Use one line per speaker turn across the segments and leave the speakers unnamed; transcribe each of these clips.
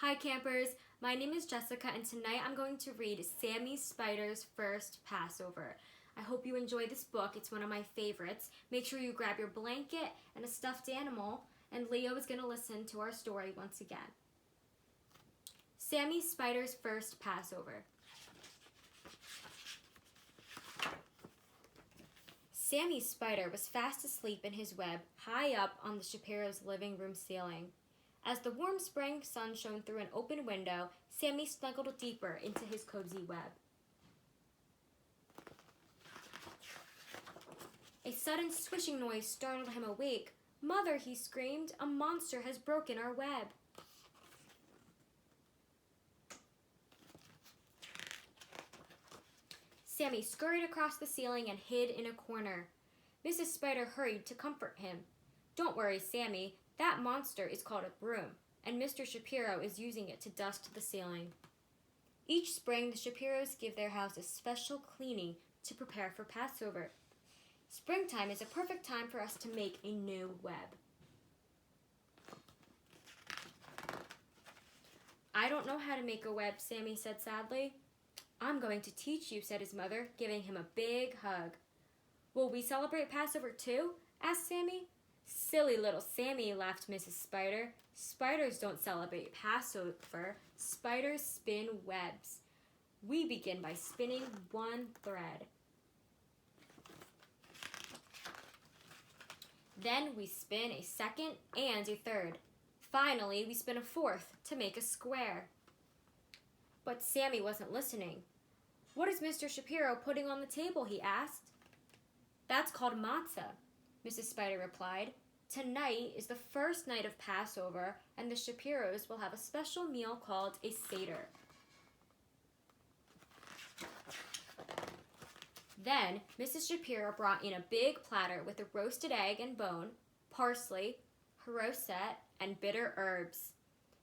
Hi campers, my name is Jessica and tonight I'm going to read Sammy Spider's First Passover. I hope you enjoy this book, it's one of my favorites. Make sure you grab your blanket and a stuffed animal, and Leo is going to listen to our story once again. Sammy Spider's First Passover. Sammy Spider was fast asleep in his web high up on the Shapiro's living room ceiling. As the warm spring sun shone through an open window, Sammy snuggled deeper into his cozy web. A sudden swishing noise startled him awake. "Mother," he screamed, "a monster has broken our web." Sammy scurried across the ceiling and hid in a corner. Mrs. Spider hurried to comfort him. "Don't worry, Sammy. That monster is called a broom, and Mr. Shapiro is using it to dust the ceiling." Each spring, the Shapiros give their house a special cleaning to prepare for Passover. Springtime is a perfect time for us to make a new web. "I don't know how to make a web," Sammy said sadly. "I'm going to teach you," said his mother, giving him a big hug. "Will we celebrate Passover too?" asked Sammy. "Silly little Sammy," laughed Mrs. Spider. "Spiders don't celebrate Passover. Spiders spin webs. We begin by spinning one thread. Then we spin a second and a third. Finally, we spin a fourth to make a square." But Sammy wasn't listening. "What is Mr. Shapiro putting on the table?" he asked. "That's called matzah," Mrs. Spider replied. "Tonight is the first night of Passover, and the Shapiros will have a special meal called a Seder." Then Mrs. Shapiro brought in a big platter with a roasted egg and bone, parsley, harosset, and bitter herbs.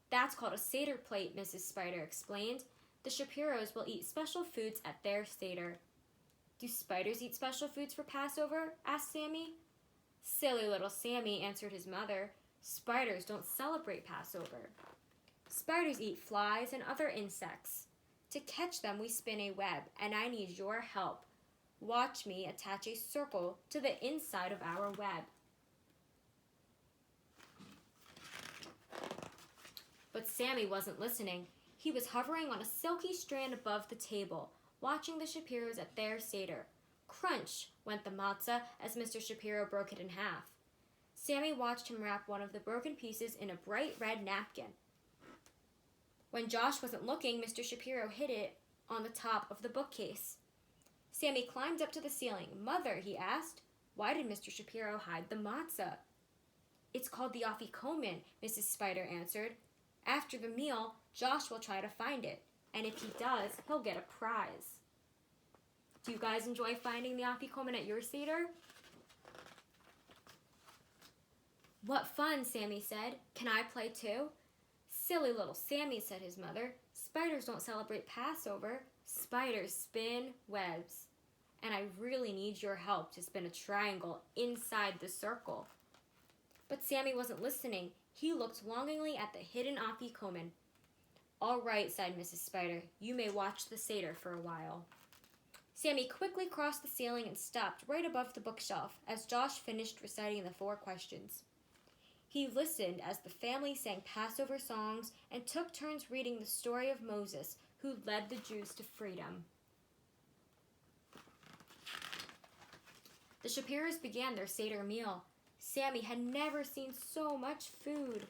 "That's called a Seder plate," Mrs. Spider explained. "The Shapiros will eat special foods at their Seder." "Do spiders eat special foods for Passover?" asked Sammy. "Silly little Sammy," answered his mother. "Spiders don't celebrate Passover. Spiders eat flies and other insects. To catch them, we spin a web, and I need your help. Watch me attach a circle to the inside of our web." But Sammy wasn't listening. He was hovering on a silky strand above the table, watching the Shapiros at their Seder. Crunch went the matzah as Mr. Shapiro broke it in half. Sammy watched him wrap one of the broken pieces in a bright red napkin. When Josh wasn't looking, Mr. Shapiro hid it on the top of the bookcase. Sammy climbed up to the ceiling. "Mother," he asked, "why did Mr. Shapiro hide the matzah?" "It's called the afikomen," Mrs. Spider answered. "After the meal, Josh will try to find it, and if he does, he'll get a prize." Do you guys enjoy finding the afikomen at your Seder? "What fun," Sammy said. "Can I play too?" "Silly little Sammy," said his mother. "Spiders don't celebrate Passover. Spiders spin webs. And I really need your help to spin a triangle inside the circle." But Sammy wasn't listening. He looked longingly at the hidden afikomen. "All right," sighed Mrs. Spider. "You may watch the Seder for a while." Sammy quickly crossed the ceiling and stopped right above the bookshelf as Josh finished reciting the 4 questions. He listened as the family sang Passover songs and took turns reading the story of Moses, who led the Jews to freedom. The Shapiros began their Seder meal. Sammy had never seen so much food.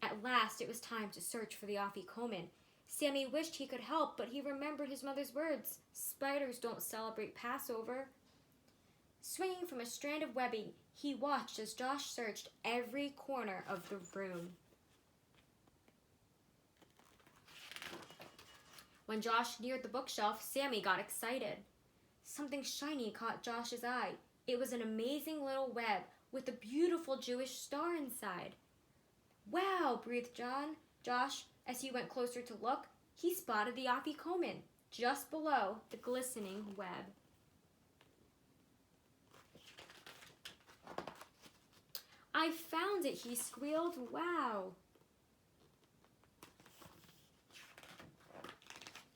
At last, it was time to search for the afikomen. Sammy wished he could help, but he remembered his mother's words. Spiders don't celebrate Passover. Swinging from a strand of webbing, he watched as Josh searched every corner of the room. When Josh neared the bookshelf, Sammy got excited. Something shiny caught Josh's eye. It was an amazing little web with a beautiful Jewish star inside. "Wow," breathed Josh, as he went closer to look. He spotted the afikomen just below the glistening web. I found it, he squealed. Wow.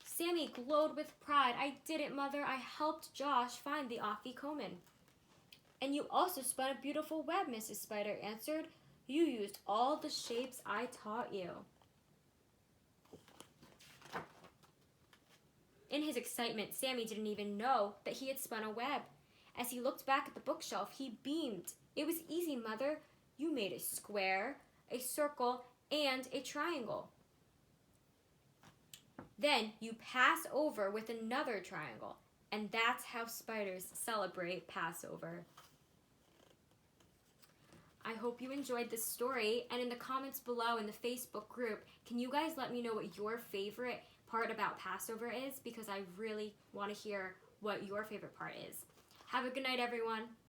Sammy glowed with pride. I did it, Mother. I helped Josh find the Afikoman. And you also spun a beautiful web, Mrs. Spider answered. You used all the shapes I taught you. In his excitement, Sammy didn't even know that he had spun a web. As he looked back at the bookshelf, he beamed. It was easy, Mother. You made a square, a circle, and a triangle. Then you pass over with another triangle, and that's how spiders celebrate Passover. I hope you enjoyed this story, and in the comments below in the Facebook group, can you guys let me know what your favorite part about Passover is? Because I really want to hear what your favorite part is. Have a good night, everyone.